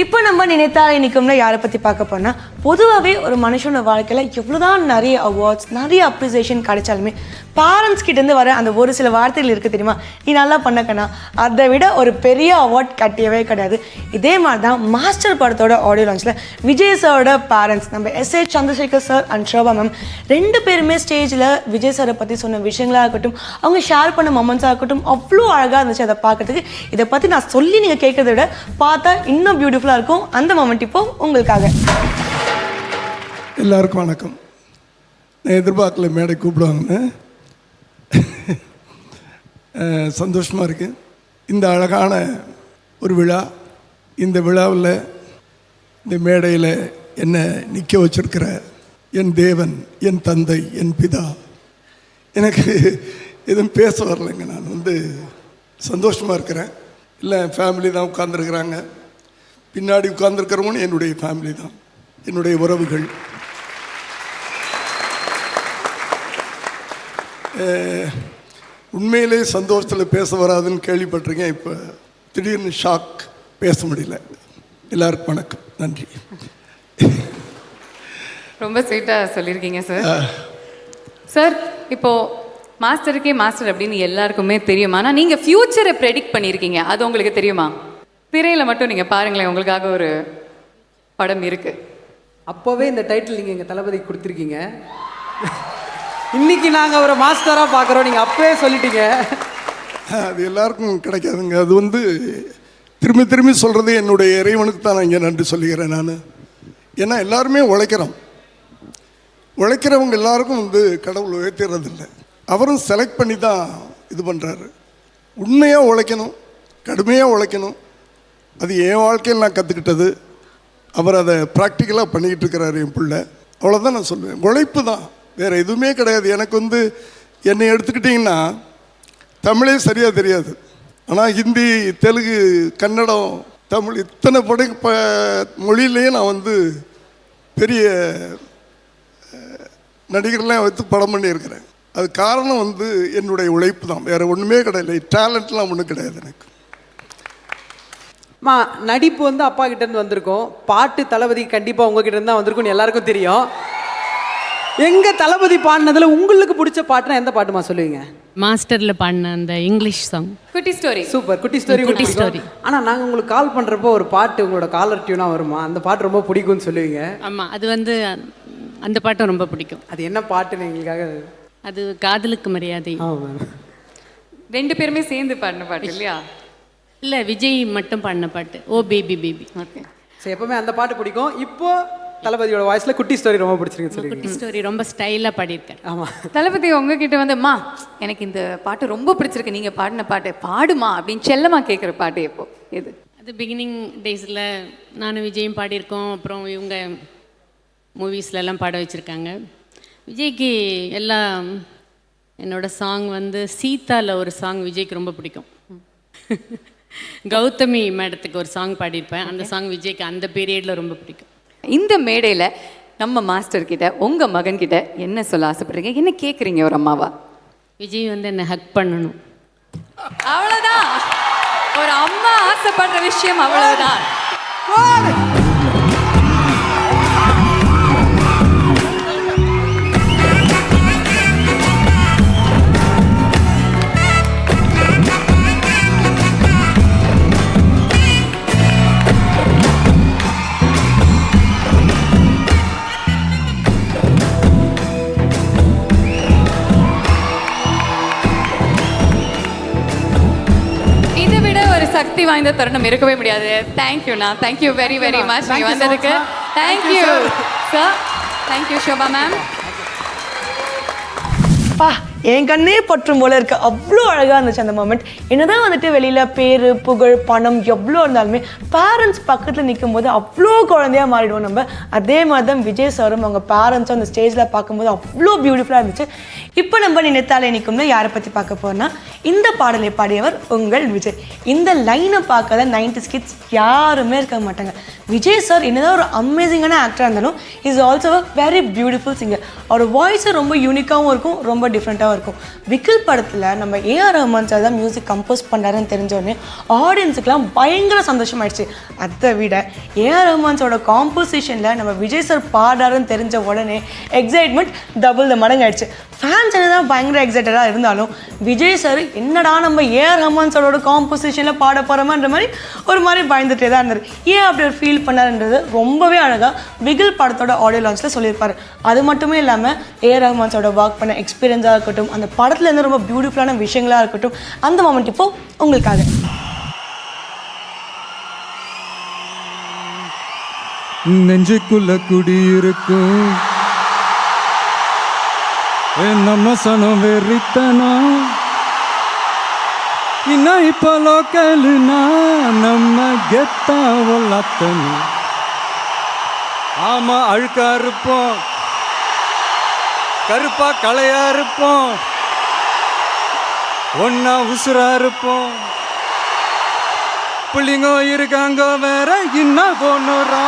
இப்போ நம்ம நினைத்தாலே நிற்கும்ல யாரை பற்றி பார்க்க போனால் பொதுவாகவே ஒரு மனுஷனோட வாழ்க்கையில் எவ்வளோதான் நிறைய அவார்ட்ஸ் நிறைய அப்ரிசியேஷன் கிடைச்சாலுமே பேரண்ட்ஸ் கிட்டேருந்து வர அந்த ஒரு சில வார்த்தைகள் இருக்குது தெரியுமா, நீ நல்லா பண்ணக்கண்ணா, அதை விட ஒரு பெரிய அவார்ட் கட்டியவே கிடையாது. இதே மாதிரி தான் மாஸ்டர் படத்தோட ஆடியோ லான்ச்சில் விஜய் சாரோட பேரண்ட்ஸ் நம்ம S.A. Chandrasekhar sir and Shoba ma'am ரெண்டு பேருமே ஸ்டேஜில் விஜய் சாரை பற்றி சொன்ன விஷயங்களாக இருக்கட்டும், அவங்க ஷேர் பண்ண மொமெண்ட்ஸாக இருக்கட்டும், அவ்வளோ அழகாக இருந்துச்சு அதை பார்க்கறதுக்கு. இதை பற்றி நான் சொல்லி நீங்கள் கேட்கறத விட பார்த்தா இன்னும் பியூட்டிஃபுல்லாக இருக்கும். அந்த மொமெண்ட் இப்போ உங்களுக்காக. எல்லாருக்கும் வணக்கம். நான் எதிர்பார்க்கல மேடை கூப்பிடுவாங்கன்னு, சந்தோஷமாக இருக்குது. இந்த அழகான ஒரு விழா, இந்த விழாவில் இந்த மேடையில் என்னை நிற்க வச்சிருக்கிற என் தேவன், என் தந்தை, என் பிதா, எனக்கு எதுவும் பேச வரலைங்க. நான் சந்தோஷமாக இருக்கிறேன். இல்லை, ஃபேமிலி தான் உட்கார்ந்துருக்குறாங்க. பின்னாடி உட்கார்ந்துருக்கிறவங்க என்னுடைய ஃபேமிலி தான், என்னுடைய உறவுகள். உண்மையிலே சந்தோஷத்தில் பேச வராதுன்னு கேள்விப்பட்டிருக்கேன். இப்போ திடீர்னு ஷாக், பேச முடியல. எல்லாருக்கும் வணக்கம், நன்றி. ரொம்ப ஸ்வீட்டாக சொல்லியிருக்கீங்க சார். சார், இப்போது மாஸ்டருக்கே மாஸ்டர் அப்படின்னு எல்லாருக்குமே தெரியுமா? ஆனால் நீங்கள் ஃப்யூச்சரை ப்ரெடிக்ட் பண்ணியிருக்கீங்க, அது உங்களுக்கு தெரியுமா? திரையில் மட்டும் நீங்கள் பாருங்களேன், உங்களுக்காக ஒரு படம் இருக்குது. அப்போவே இந்த டைட்டில் நீங்கள் எங்கள் தளபதிக்கு கொடுத்துருக்கீங்க. இன்னைக்கு நாங்கள் ஒரு மாஸ்டராக பார்க்குறோம், நீங்கள் அப்பவே சொல்லிட்டீங்க. அது எல்லாருக்கும் கிடைக்காதுங்க. அது திரும்பி திரும்பி சொல்கிறது என்னுடைய இறைவனுக்கு தான் நான் இங்கே நன்றி சொல்லிக்கிறேன் நான். ஏன்னா எல்லாருமே உழைக்கிறவங்க எல்லாருக்கும் கடவுள் உயர்த்திடுறதில்லை. அவரும் செலக்ட் பண்ணி தான் இது பண்ணுறாரு. உண்மையாக உழைக்கணும், கடுமையாக உழைக்கணும். அது என் வாழ்க்கையில் நான் கற்றுக்கிட்டது. அவர் அதை ப்ராக்டிக்கலாக பண்ணிக்கிட்டு இருக்கிறாரு என் பிள்ளை. அவ்வளோதான் நான் சொல்லுவேன். உழைப்பு தான், வேறு எதுவுமே கிடையாது. எனக்கு என்னை எடுத்துக்கிட்டிங்கன்னா தமிழே சரியாக தெரியாது. ஆனால் ஹிந்தி, தெலுங்கு, கன்னடம், தமிழ் இத்தனை மொழியிலையும் நான் பெரிய நடிகர்லாம் வைத்து படம் பண்ணியிருக்கிறேன். அது காரணம் என்னுடைய உழைப்பு தான், வேறு ஒன்றுமே கிடையாது. டேலண்ட்லாம் ஒன்றும் கிடையாது எனக்கு. நடிப்பு அப்பா கிட்டேருந்து வந்திருக்கோம், பாட்டு தளபதி கண்டிப்பாக உங்ககிட்ட இருந்து தான் வந்திருக்கும்னு எல்லாருக்கும் தெரியும். எங்கள் தளபதி பாடினதில் உங்களுக்கு பிடிச்ச பாட்டுனா எந்த பாட்டுமா சொல்லுவீங்க? மாஸ்டரில் பாடின அந்த இங்கிலீஷ் சாங் குட்டி ஸ்டோரி. சூப்பர், குட்டி ஸ்டோரி. ஆனால் நாங்கள் உங்களுக்கு கால் பண்ணுறப்போ ஒரு பாட்டு உங்களோட காலர் டியூனாக வருமா, அந்த பாட்டு ரொம்ப பிடிக்கும்னு சொல்லுவீங்க. ஆமாம், அது அந்த பாட்டும் ரொம்ப பிடிக்கும். அது என்ன பாட்டுன்னு எங்களுக்காக? அது காதலுக்கு மரியாதை. ரெண்டு பேருமே சேர்ந்து பாடின பாட்டு இல்லையா? இல்லை, விஜய் மட்டும் பாடின பாட்டு, ஓ பேபி பேபி. ஓகே, சரி, எப்பவுமே அந்த பாட்டு பிடிக்கும். இப்போ தளபதியோட வாய்ஸ்ல குட்டி ஸ்டோரி ரொம்ப பிடிச்சிருக்கு. குட்டி ஸ்டோரி ரொம்ப ஸ்டைலாக பாடியிருக்காரு. ஆமாம், தளபதி உங்ககிட்ட மா எனக்கு இந்த பாட்டு ரொம்ப பிடிச்சிருக்கு, நீங்கள் பாடின பாட்டு பாடுமா அப்படின்னு செல்லமா கேட்குற பாட்டு எப்போ எது? அது பிகினிங் டேஸில் நானும் விஜயும் பாடியிருக்கோம். அப்புறம் இவங்க மூவிஸ்லலாம் பாட வச்சுருக்காங்க. விஜய்க்கு எல்லாம் என்னோடய சாங் சீதாவில் ஒரு சாங் விஜய்க்கு ரொம்ப பிடிக்கும். கௌதமி மேடத்துக்கு ஒரு சாங் பாடியிருப்பேன், அந்த சாங் விஜய்க்கு அந்த பீரியடில் ரொம்ப பிடிக்கும். இந்த மேடையில் நம்ம மாஸ்டர் கிட்ட உங்கள் மகன்கிட்ட என்ன சொல்ல ஆசைப்படுறீங்க, என்ன கேட்குறீங்க ஒரு அம்மாவா? விஜய் என்னை ஹக் பண்ணணும், அவ்வளோதான். ஒரு அம்மா ஆசைப்படுற விஷயம் அவ்வளவுதான். சக்தி வாய்ந்த தருணம் இருக்கவே முடியாது. தேங்க்யூண்ணா, தேங்க்யூ வெரி வெரி மச் நீ வந்ததுக்கு. Thank you sir, thank you Shoba ma'am. பா, என் கண்ணே பற்றும் போல இருக்கு. அவ்வளோ அழகாக இருந்துச்சு அந்த மொமெண்ட். என்னதான் வெளியில் பேர், புகழ், பணம் எவ்வளோ இருந்தாலுமே பேரண்ட்ஸ் பக்கத்தில் நிற்கும் போது அவ்வளோ குழந்தையாக மாறிடுவோம் நம்ம. அதே மாதிரி தான் விஜய் சாரும் அவங்க பேரண்ட்ஸும் அந்த ஸ்டேஜில் பார்க்கும்போது அவ்வளோ பியூட்டிஃபுல்லாக இருந்துச்சு. இப்போ நம்ம நினைத்தாலே நிற்கும்ல யாரை பற்றி பார்க்க போனால், இந்த பாடலை பாடியவர் உங்கள் விஜய். இந்த லைனை பார்க்காத 90s கிட்ஸ் யாருமே இருக்க மாட்டாங்க. விஜய் சார் என்னதான் ஒரு அமேசிங்கான ஆக்டராக இருந்தாலும் is also a very beautiful singer. அவர் வாய்ஸு ரொம்ப யூனிக்காகவும் இருக்கும், ரொம்ப டிஃப்ரெண்ட்டாகவும் இருக்கும். விக்கில் படத்தில் நம்ம ஏஆர் ரஹ்மான் சார் தான் மியூசிக் கம்போஸ் பண்ணுறாருன்னு தெரிஞ்சோடனே ஆடியன்ஸுக்கெலாம் பயங்கர சந்தோஷமாயிடுச்சு. அதை விட ஏஆர் ரஹ்மான்ஸோட காம்போசிஷனில் நம்ம விஜய் சார் பாடுறாருன்னு தெரிஞ்ச உடனே எக்ஸைட்மெண்ட் டபுள் த மடங்காயிடுச்சு. ஃபேன்ஸ் என்னதான் பயங்கர எக்ஸைட்டடாக இருந்தாலும் விஜய் சார் என்னடா நம்ம ஏஆர் ரஹ்மான் சாரோட காம்போசிஷனில் பாட போகிறோமான்ற மாதிரி ஒரு மாதிரி பயந்துட்டே தான் இருந்தார். ஏன் அப்படி ஒரு ஃபீல் பண்ணாருன்றது ரொம்பவே அழகாக பிகில் படத்தோட ஆடியோ லான்ச்சில் சொல்லியிருப்பார். அது மட்டுமே இல்லாமல் ஏஆர் ரஹ்மான் சாரோட ஒர்க் பண்ண எக்ஸ்பீரியன்ஸாக இருக்கட்டும், அந்த படத்தில் இருந்து ரொம்ப பியூட்டிஃபுல்லான விஷயங்களாக இருக்கட்டும், அந்த மொமெண்ட் இப்போ உங்களுக்காக. நெஞ்சுக்குள்ள குடியிருக்கும் நம்ம சனம் வெறித்தனா இன்னும் இப்போ லோக்கலுனா நம்ம கெத்தா ஒல்லாத்தனு. ஆமா அழுக்கா இருப்போம், கருப்பா கலையா இருப்போம், ஒன்னா உசுரா இருப்போம். புள்ளிங்கோ இருக்காங்க வேற இன்னும் போனோரா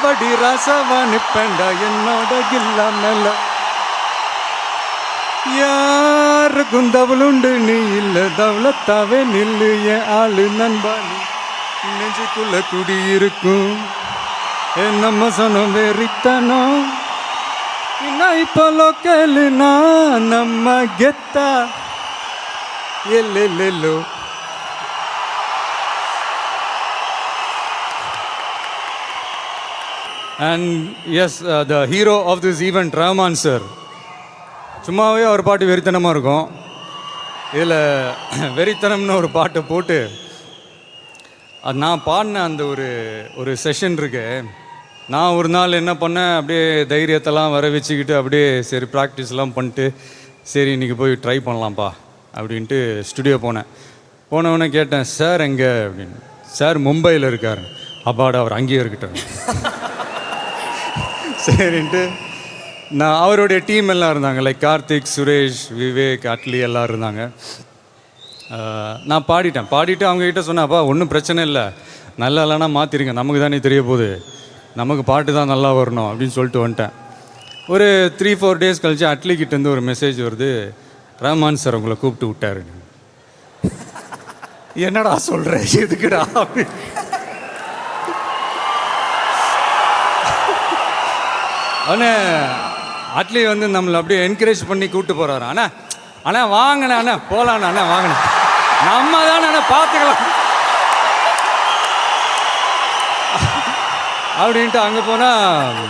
படி ரசவா நிப்பேண்டா என்னோட கில்ல மேல. யாருக்கும் தவளுண்டு நீ இல்ல தவளத்தாவே நில்லு என் ஆளு நண்பாளி. நெஞ்சுக்குள்ள குடியிருக்கும் நம்ம சனம் வெறித்தனம் இன்னும் இப்போ லோக்கலுனா நம்ம கெத்தா yellow. And yes, the hero of this event, Rahman sir. சும்மாவே ஒரு பாட்டு வெறித்தனமாக இருக்கும். இதில் வெறித்தனம்னு ஒரு பாட்டை போட்டு அது நான் பாடின அந்த ஒரு செஷன் இருக்கு. நான் ஒரு நாள் என்ன பண்ணேன், அப்படியே தைரியத்தெல்லாம் வர வச்சுக்கிட்டு அப்படியே சரி ப்ராக்டிஸ்லாம் பண்ணிட்டு சரி இன்றைக்கி போய் ட்ரை பண்ணலாம்ப்பா அப்படின்ட்டு ஸ்டுடியோ போனேன். போனவொடனே கேட்டேன், சார் எங்கே அப்படின்னு. சார் மும்பையில் இருக்கார். அப்பாடா அவர் அங்கேயே இருக்கட்டும் சரின்ட்டு நான் அவருடைய டீம் எல்லாம் இருந்தாங்க, லைக் கார்த்திக், சுரேஷ், விவேக், அட்லி எல்லாம் இருந்தாங்க. நான் பாடிட்டு அவங்ககிட்ட சொன்னேன், அப்பா ஒன்றும் பிரச்சனை இல்லை, நல்லா இல்லைனா மாற்றிருங்க, நமக்கு தானே தெரிய போகுது, நமக்கு பாட்டு தான் நல்லா வரணும் அப்படின்னு சொல்லிட்டு வந்துட்டேன். ஒரு 3-4 டேஸ் கழிச்சு அட்லிக்கிட்டேருந்து ஒரு மெசேஜ் வருது, ரஹ்மான் சார் உங்களை கூப்பிட்டு விட்டாரு. என்னடா சொல்கிற, எதுக்குடா அப்படின்னு. ஆனால் அட்லி வந்து நம்மளை அப்படியே என்கரேஜ் பண்ணி கூப்பிட்டு போகிறாரு. அண்ணா வாங்கண்ணே, அண்ணா போகலாண்ணா, அண்ணா வாங்கண்ணே, நம்ம தானே அண்ணா பார்த்துக்கலாம் அப்படின்ட்டு அங்கே போனால்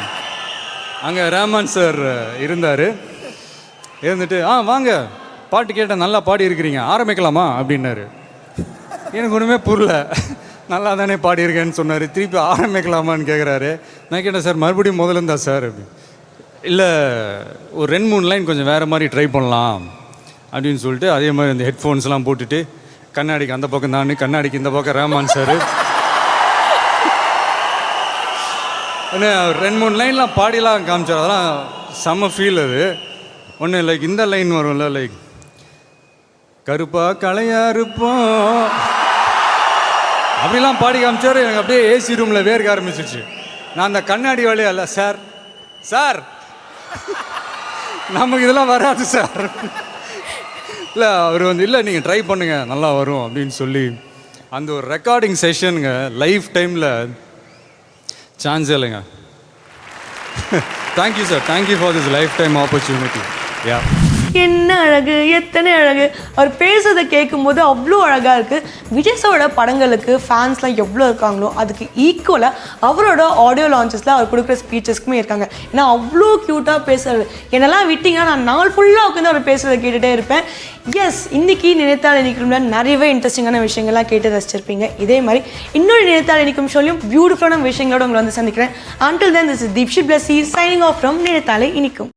அங்கே ரஹ்மான் சார் இருந்தார். இருந்துட்டு வாங்க பாட்டு கேட்டால் நல்லா பாடி இருக்கிறீங்க, ஆரம்பிக்கலாமா அப்படின்னாரு. எனக்கு ஒன்றுமே புரியல, நல்லா தானே பாடியிருக்கேன்னு சொன்னார். திருப்பி ஆரம்பிக்கலாமான்னு கேட்குறாரு. நான் கேட்டேன், சார் மறுபடியும் முதல்ல இருந்தா சார் அப்படின்னு. இல்லை ஒரு 2-3 லைன் கொஞ்சம் வேறு மாதிரி ட்ரை பண்ணலாம் அப்படின்னு சொல்லிட்டு அதே மாதிரி அந்த ஹெட்ஃபோன்ஸ்லாம் போட்டுட்டு கண்ணாடிக்கு அந்த பக்கம் நான், கண்ணாடிக்கு இந்த பக்கம் ரஹ்மான் சார். அவர் 2-3 லைன்லாம் பாடிலாம் காமிச்சார். அதெல்லாம் செம்ம ஃபீல். அது ஒன்று லைக் இந்த லைன் வரும்ல, லைக் கருப்பா கலையா இருப்போம் அப்படிலாம் பாடி காமிச்சார். எனக்கு அப்படியே ஏசி ரூமில் வேர்க்க ஆரம்பிச்சிருச்சு. நான் அந்த கண்ணாடி வழியா இல்லை சார், சார் நமக்கு இதெல்லாம் வராது சார். இல்லை அவர் வந்து இல்லை நீங்கள் ட்ரை பண்ணுங்கள் நல்லா வரும் அப்படின்னு சொல்லி அந்த ஒரு ரெக்கார்டிங் செஷனுங்க லைஃப் டைமில் சான்ஸே இல்லைங்க. Thank you sir, thank you for this life time opportunity. Yeah என்ன அழகு, எத்தனை அழகு. அவர் பேசுறதை கேட்கும்போது அவ்வளோ அழகாக இருக்குது. விஜய் சாரோட படங்களுக்கு ஃபேன்ஸ்லாம் எவ்வளோ இருக்காங்களோ அதுக்கு ஈக்குவலாக அவரோட ஆடியோ லான்ச்சஸில் அவர் கொடுக்குற ஸ்பீச்சஸ்க்குமே இருக்காங்க. ஏன்னா அவ்வளோ க்யூட்டாக பேசுறது. என்னெல்லாம் விட்டிங்கன்னா நான் நாள் ஃபுல்லாக உட்காந்து அவர் பேசுகிறத கேட்டுகிட்டே இருப்பேன். எஸ், இன்றைக்கி நினைத்தால் இன்றைக்குள்ள நிறையவே இன்ட்ரெஸ்டிங்கான விஷயங்கள்லாம் கேட்டு ரசிச்சிருப்பீங்க. இதே மாதிரி இன்னொரு நினைத்தால் இன்றைக்கும் ஷோலையும் பியூட்டிஃபுல்லான விஷயங்களோட உங்களை வந்து சந்திக்கிறேன். Until then, this is Deepshit Blessy signing off from நினைத்தாலே இனிக்கும்.